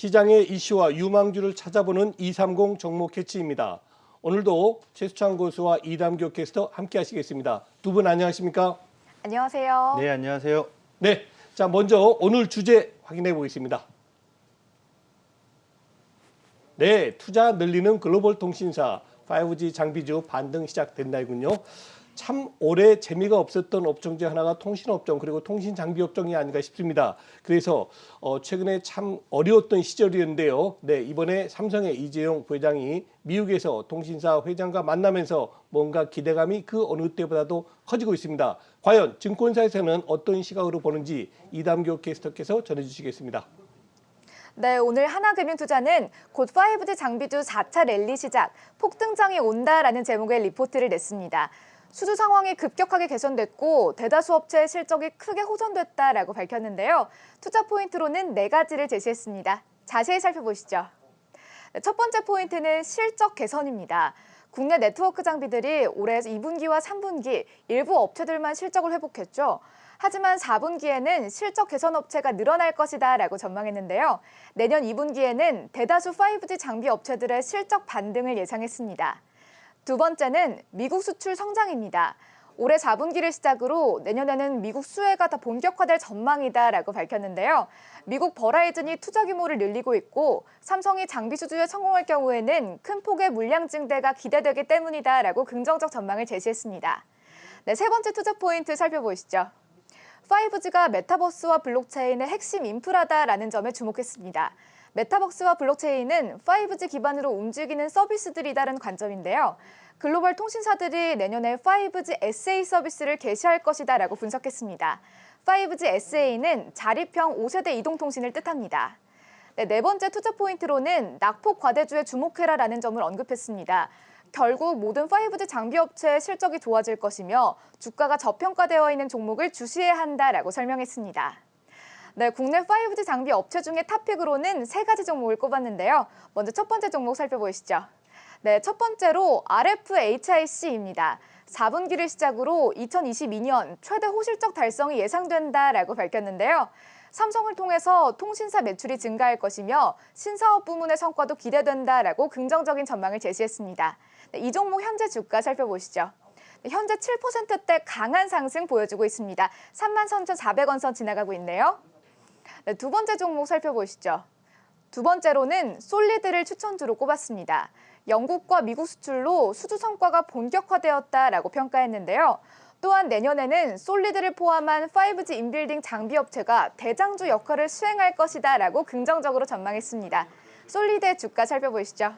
시장의 이슈와 유망주를 찾아보는 230 종목 캐치입니다. 오늘도 최수창 고수와 이담교 캐스터 함께 하시겠습니다. 두 분 안녕하십니까? 안녕하세요. 네, 안녕하세요. 네, 자 먼저 오늘 주제 확인해 보겠습니다. 네, 투자 늘리는 글로벌 통신사 5G 장비주 반등 시작된다이군요. 참 올해 재미가 없었던 업종 중 하나가 통신업종 그리고 통신장비업종이 아닌가 싶습니다. 그래서 최근에 참 어려웠던 시절이었는데요. 네, 이번에 삼성의 이재용 부회장이 미국에서 통신사 회장과 만나면서 뭔가 기대감이 그 어느 때보다도 커지고 있습니다. 과연 증권사에서는 어떤 시각으로 보는지 이담교 캐스터께서 전해주시겠습니다. 네, 오늘 하나금융투자는 곧 5G 장비주 4차 랠리 시작, 폭등장이 온다라는 제목의 리포트를 냈습니다. 수주 상황이 급격하게 개선됐고 대다수 업체의 실적이 크게 호전됐다라고 밝혔는데요. 투자 포인트로는 4가지를 제시했습니다. 자세히 살펴보시죠. 첫 번째 포인트는 실적 개선입니다. 국내 네트워크 장비들이 올해 2분기와 3분기 일부 업체들만 실적을 회복했죠. 하지만 4분기에는 실적 개선 업체가 늘어날 것이다 라고 전망했는데요. 내년 2분기에는 대다수 5G 장비 업체들의 실적 반등을 예상했습니다. 두 번째는 미국 수출 성장입니다. 올해 4분기를 시작으로 내년에는 미국 수혜가 더 본격화될 전망이다라고 밝혔는데요. 미국 버라이즌이 투자 규모를 늘리고 있고 삼성이 장비 수주에 성공할 경우에는 큰 폭의 물량 증대가 기대되기 때문이다라고 긍정적 전망을 제시했습니다. 네, 세 번째 투자 포인트 살펴보시죠. 5G가 메타버스와 블록체인의 핵심 인프라다라는 점에 주목했습니다. 메타버스와 블록체인은 5G 기반으로 움직이는 서비스들이다라는 관점인데요. 글로벌 통신사들이 내년에 5G SA 서비스를 개시할 것이다라고 분석했습니다. 5G SA는 자립형 5세대 이동통신을 뜻합니다. 네 번째 투자 포인트로는 낙폭 과대주에 주목해라라는 점을 언급했습니다. 결국 모든 5G 장비 업체의 실적이 좋아질 것이며 주가가 저평가되어 있는 종목을 주시해야 한다라고 설명했습니다. 네, 국내 5G 장비 업체 중에 탑픽으로는 3가지 종목을 꼽았는데요. 먼저 첫 번째 종목 살펴보시죠. 네, 첫 번째로 RFHIC입니다. 4분기를 시작으로 2022년 최대 호실적 달성이 예상된다라고 밝혔는데요. 삼성을 통해서 통신사 매출이 증가할 것이며 신사업 부문의 성과도 기대된다라고 긍정적인 전망을 제시했습니다. 네, 이 종목 현재 주가 살펴보시죠. 네, 현재 7%대 강한 상승 보여주고 있습니다. 33,400원 선 지나가고 있네요. 네, 두 번째 종목 살펴보시죠. 두 번째로는 솔리드를 추천주로 꼽았습니다. 영국과 미국 수출로 수주 성과가 본격화되었다라고 평가했는데요. 또한 내년에는 솔리드를 포함한 5G 인빌딩 장비 업체가 대장주 역할을 수행할 것이다라고 긍정적으로 전망했습니다. 솔리드의 주가 살펴보시죠.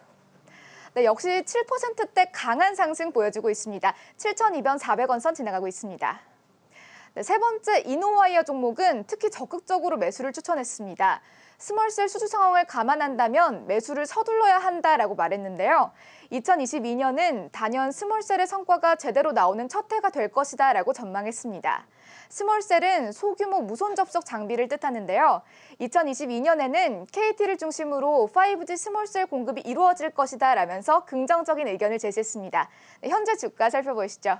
네, 역시 7%대 강한 상승 보여주고 있습니다. 7,200원 선 지나가고 있습니다. 네, 세 번째 이노와이어 종목은 특히 적극적으로 매수를 추천했습니다. 스몰셀 수주 상황을 감안한다면 매수를 서둘러야 한다라고 말했는데요. 2022년은 단연 스몰셀의 성과가 제대로 나오는 첫 해가 될 것이다라고 전망했습니다. 스몰셀은 소규모 무선 접속 장비를 뜻하는데요. 2022년에는 KT를 중심으로 5G 스몰셀 공급이 이루어질 것이다라면서 긍정적인 의견을 제시했습니다. 네, 현재 주가 살펴보시죠.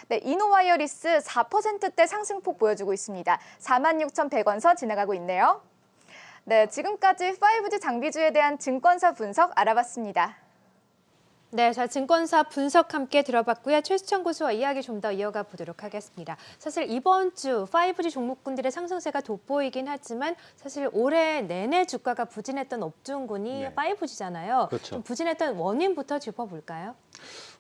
네, 이노와이어리스 4%대 상승폭 보여주고 있습니다. 46,100원 선 지나가고 있네요. 네, 지금까지 5G 장비주에 대한 증권사 분석 알아봤습니다. 네, 자 증권사 분석 함께 들어봤고요. 최수창 고수와 이야기 좀 더 이어가 보도록 하겠습니다. 사실 이번 주 5G 종목군들의 상승세가 돋보이긴 하지만 사실 올해 내내 주가가 부진했던 업종군이 네. 5G잖아요. 그렇죠. 좀 부진했던 원인부터 짚어볼까요?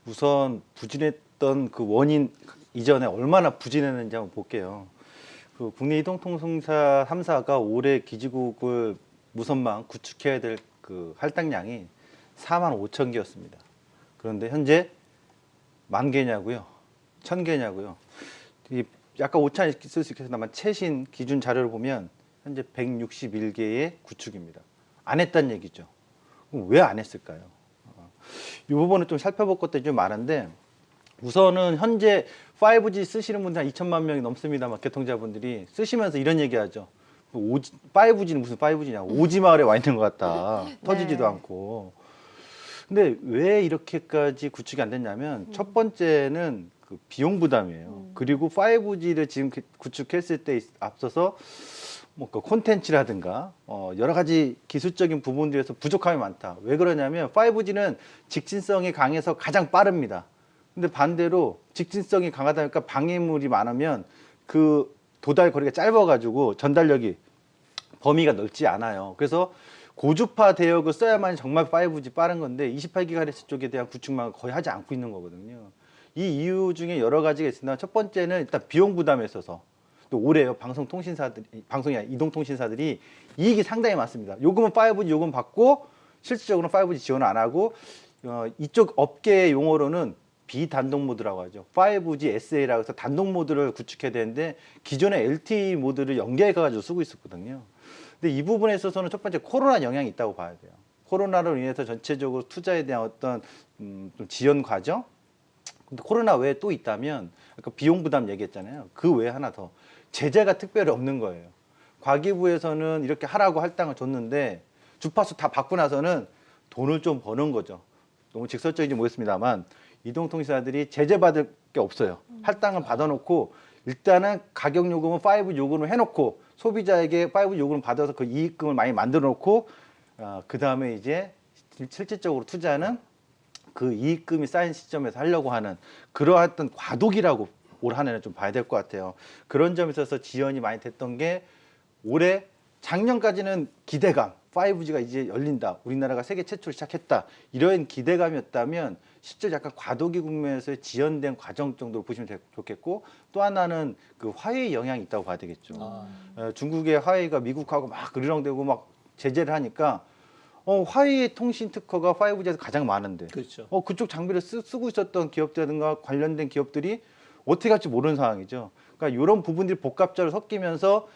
우선 부진했던 그 원인 이전에 얼마나 부진했는지 한번 볼게요. 그 국내 이동통신사 3사가 올해 기지국을 무선망 구축해야 될 그 할당량이 45,000개였습니다. 그런데 현재 10,000개냐고요? 1,000개냐고요? 약간 오차 있을 수 있겠습니다만 최신 기준 자료를 보면 현재 161개의 구축입니다. 안 했다는 얘기죠. 왜 안 했을까요? 이 부분을 좀 살펴볼 것들이 좀 많은데 우선은 현재 5G 쓰시는 분들 한 2천만 명이 넘습니다만 개통자분들이 쓰시면서 이런 얘기하죠. 5G는 무슨 5G냐? 오지 마을에 와 있는 것 같다. 터지지도 않고. 근데 왜 이렇게까지 구축이 안 됐냐면 첫 번째는 그 비용 부담이에요. 그리고 5G를 지금 구축했을 때 앞서서 그 콘텐츠라든가 여러 가지 기술적인 부분들에서 부족함이 많다. 왜 그러냐면 5G는 직진성이 강해서 가장 빠릅니다. 근데 반대로 직진성이 강하다 보니까 방해물이 많으면 그 도달 거리가 짧아가지고 전달력이 범위가 넓지 않아요. 그래서 고주파 대역을 써야만 정말 5G 빠른 건데 28GHz 쪽에 대한 구축망을 거의 하지 않고 있는 거거든요. 이 이유 중에 여러 가지가 있습니다. 첫 번째는 일단 비용 부담에 있어서 또 올해요. 방송이 아니라 이동통신사들이 이익이 상당히 많습니다. 요금은 5G 요금 받고 실질적으로는 5G 지원을 안 하고 이쪽 업계의 용어로는 비단독 모드라고 하죠. 5G SA라고 해서 단독 모드를 구축해야 되는데 기존의 LTE 모드를 연계해가지고 쓰고 있었거든요. 근데 이 부분에 있어서는 첫 번째 코로나 영향이 있다고 봐야 돼요. 코로나로 인해서 전체적으로 투자에 대한 어떤 좀 지연 과정. 근데 코로나 외에 또 있다면 아까 비용 부담 얘기했잖아요. 그 외에 하나 더 제재가 특별히 없는 거예요. 과기부에서는 이렇게 하라고 할당을 줬는데 주파수 다 받고 나서는 돈을 좀 버는 거죠. 너무 직설적인지 모르겠습니다만 이동통신사들이 제재받을 게 없어요. 할당을 받아놓고 일단은 가격 요금은 5G 요금을 해놓고 소비자에게 5G 요금을 받아서 그 이익금을 많이 만들어 놓고 그 다음에 이제 실질적으로 투자는 그 이익금이 쌓인 시점에서 하려고 하는 그러한 과도기라고 올 한 해는 좀 봐야 될 것 같아요. 그런 점에 있어서 지연이 많이 됐던 게 올해 작년까지는 기대감 5G가 이제 열린다. 우리나라가 세계 최초로 시작했다. 이런 기대감이었다면 실제 약간 과도기 국면에서 지연된 과정 정도로 보시면 좋겠고 또 하나는 그 화웨이 영향이 있다고 봐야 되겠죠. 중국의 화웨이가 미국하고 막 으르렁대고 막 제재를 하니까 화웨이 통신 특허가 5G에서 가장 많은데 그렇죠. 그쪽 장비를 쓰고 있었던 기업들과 관련된 기업들이 어떻게 할지 모르는 상황이죠. 그러니까 이런 부분들이 복합적으로 섞이면서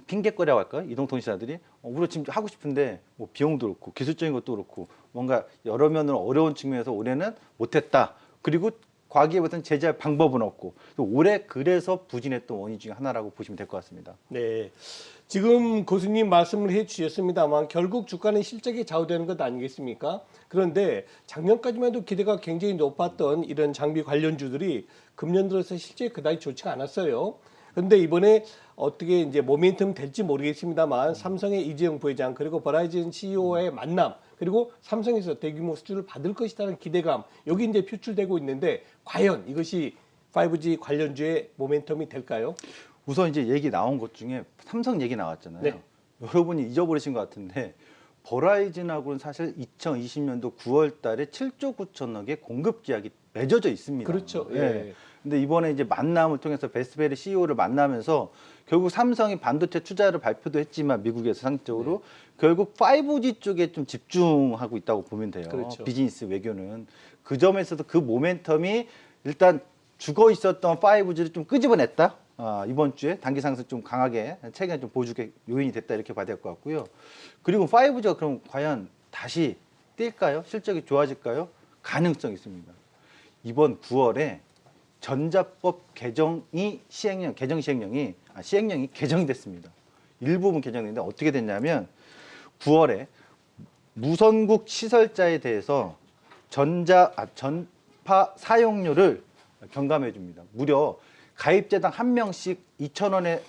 핑계거리라고 할까요? 이동통신사들이 우리가 지금 하고 싶은데 뭐 비용도 그렇고 기술적인 것도 그렇고 뭔가 여러 면으로 어려운 측면에서 올해는 못했다. 그리고 과기부터는 제재할 방법은 없고 올해 그래서 부진했던 원인 중에 하나라고 보시면 될 것 같습니다. 네. 지금 교수님 말씀을 해 주셨습니다만 결국 주가는 실적이 좌우되는 것 아니겠습니까? 그런데 작년까지만 해도 기대가 굉장히 높았던 이런 장비 관련주들이 금년 들어서 실제 그다지 좋지가 않았어요. 그런데 이번에 어떻게 이제 모멘텀 될지 모르겠습니다만 삼성의 이재용 부회장 그리고 버라이즌 CEO의 만남 그리고 삼성에서 대규모 수주를 받을 것이라는 기대감 여기 이제 표출되고 있는데 과연 이것이 5G 관련주의 모멘텀이 될까요? 우선 이제 얘기 나온 것 중에 삼성 얘기 나왔잖아요. 네. 여러분이 잊어버리신 것 같은데 버라이즌하고는 사실 2020년도 9월 달에 7조 9천억의 공급 계약이 맺어져 있습니다. 그렇죠. 예. 예. 근데 이번에 이제 만남을 통해서 베스베리 CEO를 만나면서 결국 삼성이 반도체 투자를 발표도 했지만 미국에서 상적으로 결국 5G 쪽에 좀 집중하고 있다고 보면 돼요. 그렇죠. 비즈니스 외교는 그 점에서도 그 모멘텀이 일단 죽어 있었던 5G를 좀 끄집어냈다. 이번 주에 단기 상승 좀 강하게 최근에 좀 보여주게 요인이 됐다 이렇게 봐야 될 것 같고요. 그리고 5G가 그럼 과연 다시 뛸까요? 실적이 좋아질까요? 가능성이 있습니다. 이번 9월에 전자법 개정이 시행령이 개정이 됐습니다. 일부분 개정됐는데 어떻게 됐냐면 9월에 무선국 시설자에 대해서 전파 사용료를 경감해 줍니다. 무려 가입자당 한 명씩 2,000원의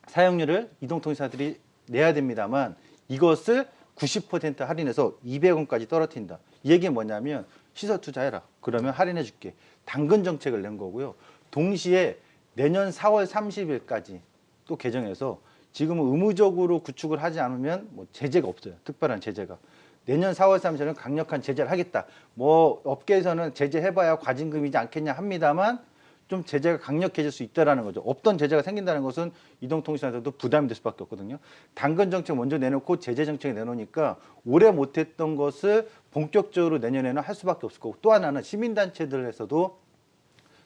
사용료를 이동통신사들이 내야 됩니다만 이것을 90% 할인해서 200원까지 떨어뜨린다. 이 얘기는 뭐냐면 시설 투자해라. 그러면 할인해 줄게. 당근 정책을 낸 거고요. 동시에 내년 4월 30일까지 또 개정해서 지금은 의무적으로 구축을 하지 않으면 뭐 제재가 없어요. 특별한 제재가. 내년 4월 30일은 강력한 제재를 하겠다. 뭐 업계에서는 제재해봐야 과징금이지 않겠냐 합니다만 좀 제재가 강력해질 수 있다라는 거죠. 없던 제재가 생긴다는 것은 이동통신사에서도 부담이 될 수밖에 없거든요. 당근 정책 먼저 내놓고 제재 정책을 내놓으니까 올해 못했던 것을 본격적으로 내년에는 할 수밖에 없을 거고 또 하나는 시민단체들에서도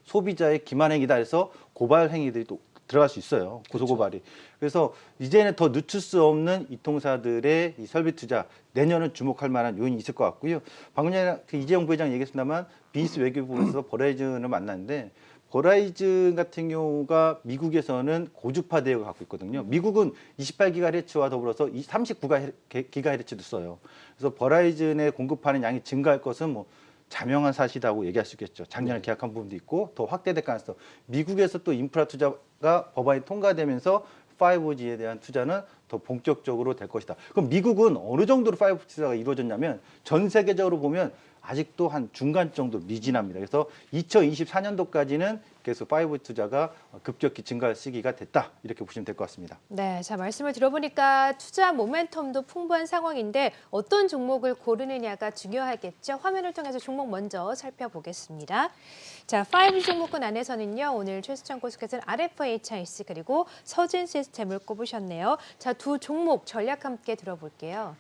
소비자의 기만행위다 해서 고발 행위들이 또 들어갈 수 있어요. 고소고발이. 그래서 이제는 더 늦출 수 없는 이 통사들의 이 설비 투자 내년은 주목할 만한 요인이 있을 것 같고요. 방금 전에 이재용 부회장 얘기했습니다만 비즈니스 외교부에서 버라이즌을 만났는데 버라이즌 같은 경우가 미국에서는 고주파 대역을 갖고 있거든요. 미국은 28GHz와 더불어서 39GHz도 써요. 그래서 버라이즌에 공급하는 양이 증가할 것은 뭐 자명한 사실이라고 얘기할 수 있겠죠. 작년에 계약한 부분도 있고 더 확대될 가능성. 미국에서 또 인프라 투자가 법안이 통과되면서 5G에 대한 투자는 더 본격적으로 될 것이다. 그럼 미국은 어느 정도로 5G 투자가 이루어졌냐면 전 세계적으로 보면 아직도 한 중간 정도 미진합니다. 그래서 2024년도까지는 계속 5G 투자가 급격히 증가할 시기가 됐다. 이렇게 보시면 될 것 같습니다. 네, 자 말씀을 들어보니까 투자 모멘텀도 풍부한 상황인데 어떤 종목을 고르느냐가 중요하겠죠. 화면을 통해서 종목 먼저 살펴보겠습니다. 자, 5G 종목군 안에서는요. 오늘 최수찬 고수께서는 RFHIC 그리고 서진 시스템을 꼽으셨네요. 자, 두 종목 전략 함께 들어볼게요.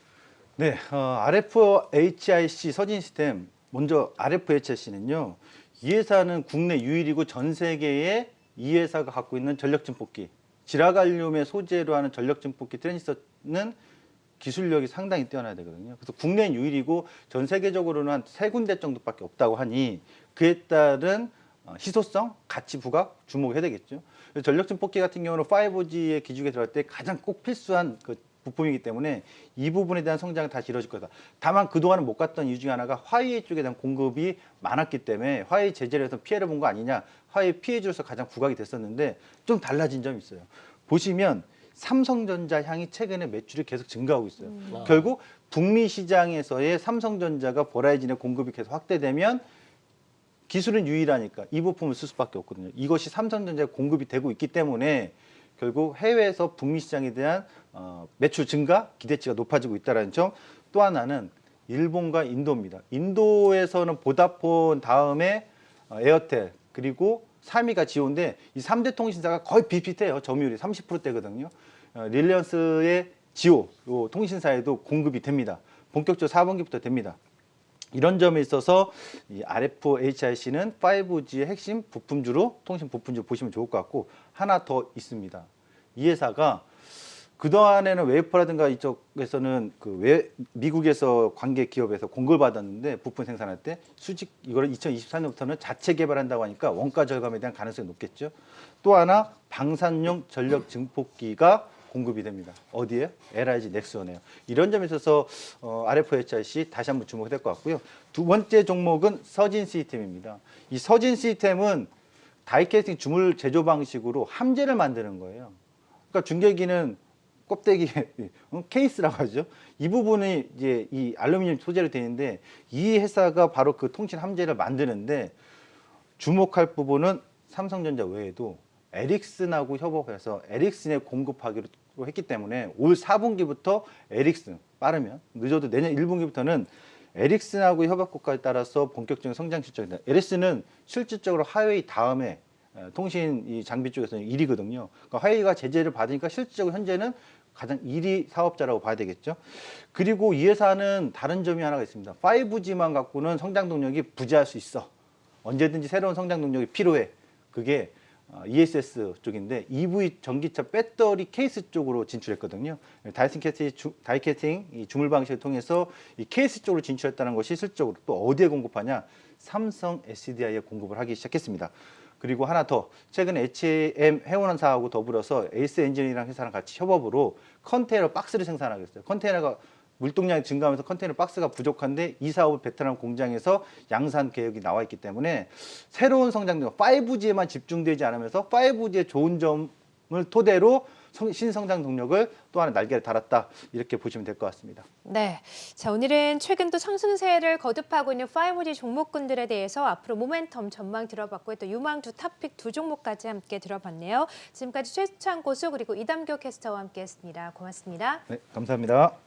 네, RFHIC 서진 시스템 먼저 RFHIC는요. 이 회사는 국내 유일이고 전 세계에 이 회사가 갖고 있는 전력 증폭기, 지라갈륨의 소재로 하는 전력 증폭기 트랜지스터는 기술력이 상당히 뛰어나야 되거든요. 그래서 국내 유일이고 전 세계적으로는 한 3군데 정도밖에 없다고 하니 그에 따른 희소성, 가치 부각 주목해야 되겠죠. 전력 증폭기 같은 경우는 5G의 기준에 들어갈 때 가장 꼭 필수한 그 부품이기 때문에 이 부분에 대한 성장이 다시 이루어질 거다. 다만 그동안은 못 갔던 이유 중에 하나가 화웨이 쪽에 대한 공급이 많았기 때문에 화웨이 제재를 해서 피해를 본 거 아니냐. 화웨이 피해주로서 가장 부각이 됐었는데 좀 달라진 점이 있어요. 보시면 삼성전자 향이 최근에 매출이 계속 증가하고 있어요. 결국 북미 시장에서의 삼성전자가 버라이즌의 공급이 계속 확대되면 기술은 유일하니까 이 부품을 쓸 수밖에 없거든요. 이것이 삼성전자에 공급이 되고 있기 때문에 결국 해외에서 북미 시장에 대한 매출 증가 기대치가 높아지고 있다는 점. 또 하나는 일본과 인도입니다. 인도에서는 보다폰 다음에 에어텔 그리고 3위가 지오인데 이 3대 통신사가 거의 비슷해요. 점유율이 30%대거든요. 릴리언스의 지오 요 통신사에도 공급이 됩니다. 본격적으로 4분기부터 됩니다. 이런 점에 있어서 이 RFHIC는 5G의 핵심 부품주로 통신 부품주로 보시면 좋을 것 같고 하나 더 있습니다. 이 회사가 그동안에는 웨이퍼라든가 이쪽에서는 미국에서 관계 기업에서 공급을 받았는데 부품 생산할 때 수직 이거를 2024년부터는 자체 개발한다고 하니까 원가 절감에 대한 가능성이 높겠죠. 또 하나 방산용 전력 증폭기가 공급이 됩니다. 어디에? LIG 넥스원이에요. 이런 점에 있어서 RFHIC 다시 한번 주목이 될 것 같고요. 두 번째 종목은 서진 시스템입니다. 이 서진 시스템은 다이캐스팅 주물 제조 방식으로 함재를 만드는 거예요. 그러니까 중계기는 껍데기 케이스라고 하죠. 이 부분이 이제 이 알루미늄 소재로 되어 있는데 이 회사가 바로 그 통신 함재를 만드는데 주목할 부분은 삼성전자 외에도 에릭슨하고 협업해서 에릭슨에 공급하기로 했기 때문에 올 4분기부터 에릭슨 빠르면 늦어도 내년 1분기부터는 에릭슨하고 협업국가에 따라서 본격적인 성장 실적이다. 에릭슨은 실질적으로 화웨이 다음에 통신 이 장비 쪽에서는 1위거든요. 그러니까 화웨이가 제재를 받으니까 실질적으로 현재는 가장 1위 사업자라고 봐야 되겠죠. 그리고 이 회사는 다른 점이 하나가 있습니다. 5G만 갖고는 성장 동력이 부재할 수 있어. 언제든지 새로운 성장 동력이 필요해. 그게 ESS 쪽인데 EV 전기차 배터리 케이스 쪽으로 진출했거든요. 다이캐스팅 이 주물 방식을 통해서 이 케이스 쪽으로 진출했다는 것이 실질적으로 또 어디에 공급하냐? 삼성 SDI에 공급을 하기 시작했습니다. 그리고 하나 더 최근에 HAM 해운사하고 더불어서 에이스 엔지니어링 회사랑 같이 협업으로 컨테이너 박스를 생산하겠어요. 컨테이너가 물동량이 증가하면서 컨테이너 박스가 부족한데 이 사업을 베트남 공장에서 양산 계획이 나와 있기 때문에 새로운 성장력 5G에만 집중되지 않으면서 5G의 좋은 점을 토대로 신성장 동력을 또 하나 날개를 달았다 이렇게 보시면 될 것 같습니다. 네, 자 오늘은 최근 또 상승세를 거듭하고 있는 5G 종목군들에 대해서 앞으로 모멘텀 전망 들어봤고요. 또 유망주 탑픽 두 종목까지 함께 들어봤네요. 지금까지 최수찬 고수 그리고 이담교 캐스터와 함께했습니다. 고맙습니다. 네, 감사합니다.